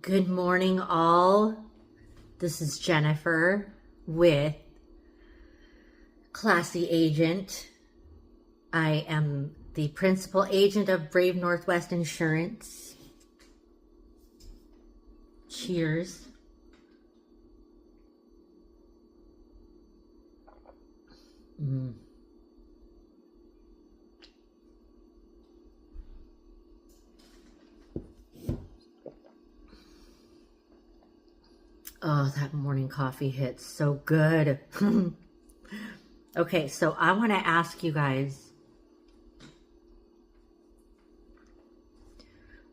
Good morning, all. This is Jennifer with Classy Agent. I am the principal agent of Brave Northwest Insurance. Cheers. Oh, that morning coffee hits so good. Okay, so I want to ask you guys.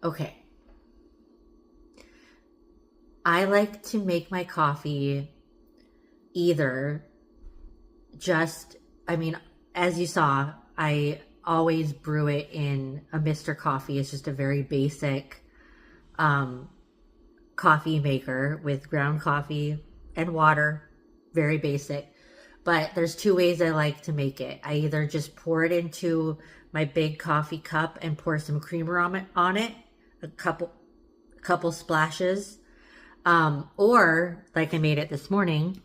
Okay. I like to make my coffee either as you saw, I always brew it in a Mr. Coffee. It's just a very basic coffee maker with ground coffee and water, very basic. But there's two ways I like to make it. I either just pour it into my big coffee cup and pour some creamer on it, a couple splashes, or like I made it this morning.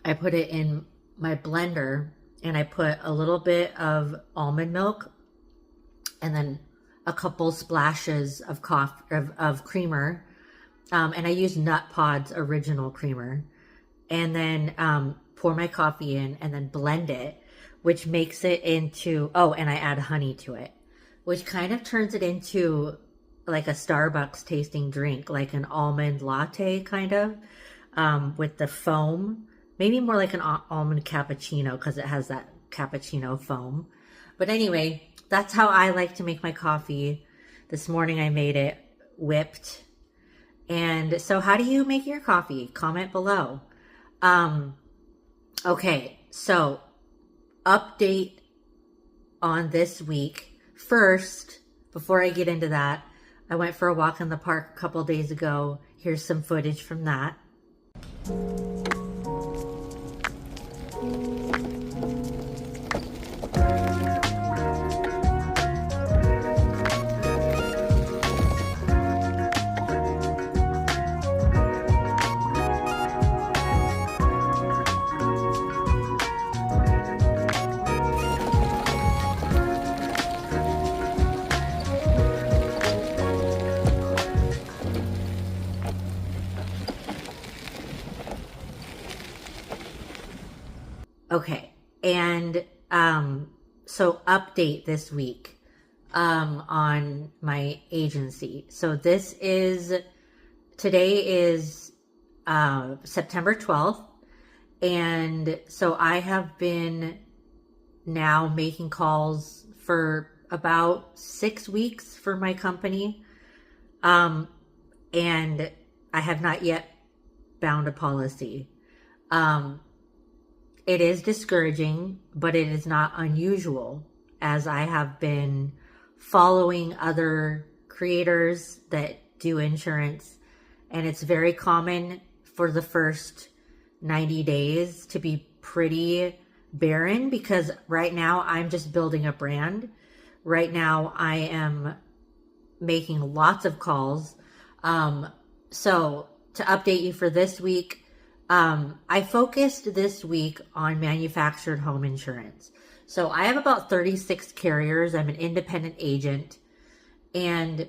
I put it in my blender and I put a little bit of almond milk and then a couple splashes of creamer. And I use Nut Pod's original creamer. And then pour my coffee in and then blend it, which makes it into, and I add honey to it, which kind of turns it into like a Starbucks tasting drink, like an almond latte kind of, with the foam. Maybe more like an almond cappuccino because it has that cappuccino foam. But anyway, that's how I like to make my coffee. This morning I made it whipped. And so how do you make your coffee? Comment below. Okay, so update on this week. First, before I get into that, I went for a walk in the park a couple days ago. Here's some footage from that. Okay, and so update this week on my agency. So today is September 12th, and so I have been now making calls for about 6 weeks for my company, and I have not yet bound a policy. It is discouraging, but it is not unusual, as I have been following other creators that do insurance, and it's very common for the first 90 days to be pretty barren because right now I'm just building a brand. Right now I am making lots of calls. So to update you for this week, I focused this week on manufactured home insurance. So I have about 36 carriers. I'm an independent agent. And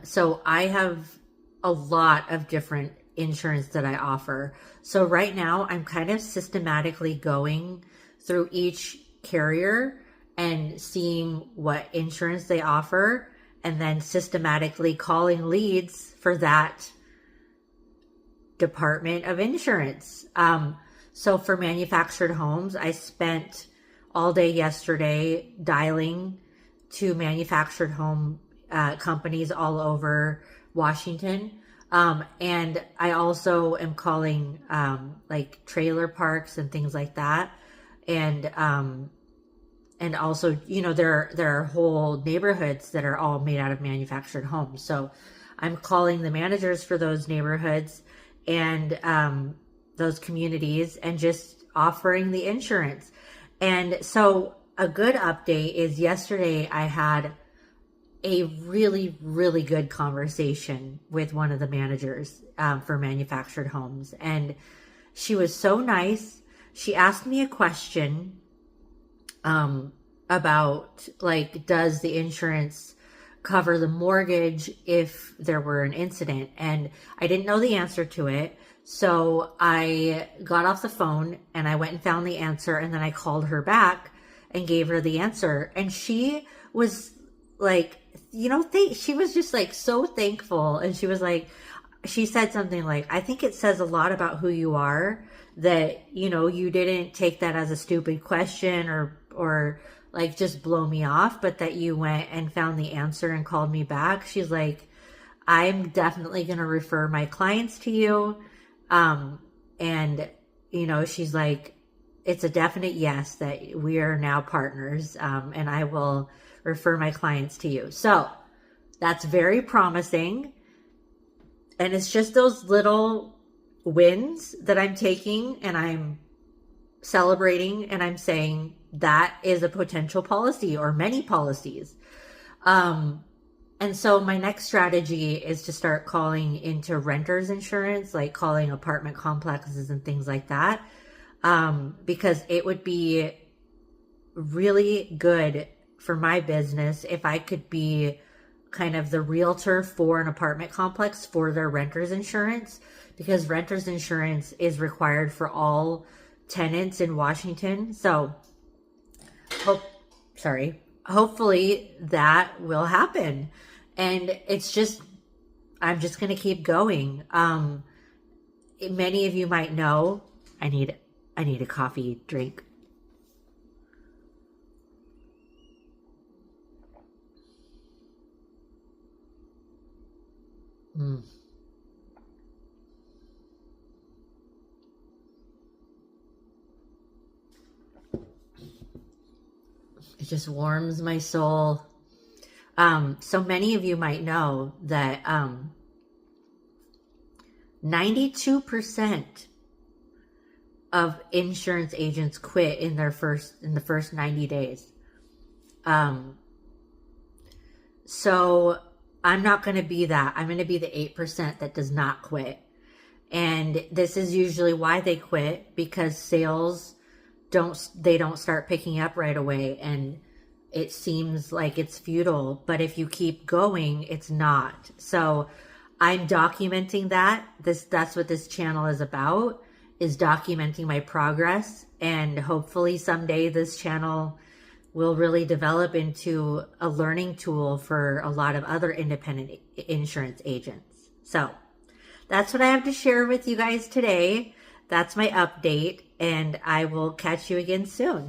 so I have a lot of different insurance that I offer. So right now I'm kind of systematically going through each carrier and seeing what insurance they offer and then systematically calling leads for that department of insurance. So for manufactured homes, I spent all day yesterday dialing to manufactured home companies all over Washington. And I also am calling like trailer parks and things like that. And also, there are whole neighborhoods that are all made out of manufactured homes. So I'm calling the managers for those neighborhoods and those communities and just offering the insurance. And so a good update is yesterday I had a really, really good conversation with one of the managers for manufactured homes. And she was so nice. She asked me a question about, like, does the insurance cover the mortgage if there were an incident? And I didn't know the answer to it. So I got off the phone and I went and found the answer. And then I called her back and gave her the answer. And she was like, she was just like so thankful. And she was like, she said something like, I think it says a lot about who you are that, you didn't take that as a stupid question or like just blow me off, but that you went and found the answer and called me back. She's like, I'm definitely going to refer my clients to you. And she's like, it's a definite yes that we are now partners. And I will refer my clients to you. So that's very promising. And it's just those little wins that I'm taking and I'm celebrating and I'm saying that is a potential policy or many policies. And so my next strategy is to start calling into renters insurance, like calling apartment complexes and things like that. Because it would be really good for my business if I could be kind of the realtor for an apartment complex for their renters insurance, because renters insurance is required for all tenants in Washington. So hopefully that will happen. And I'm just going to keep going. Many of you might know, I need a coffee drink. It just warms my soul. So many of you might know that 92% of insurance agents quit in the first 90 days. So I'm not going to be that. I'm going to be the 8% that does not quit. And this is usually why they quit, because sales don't start picking up right away. And it seems like it's futile, but if you keep going, it's not. So I'm documenting that. That's what this channel is about, is documenting my progress. And hopefully someday this channel will really develop into a learning tool for a lot of other independent insurance agents. So that's what I have to share with you guys today. That's my update, and I will catch you again soon.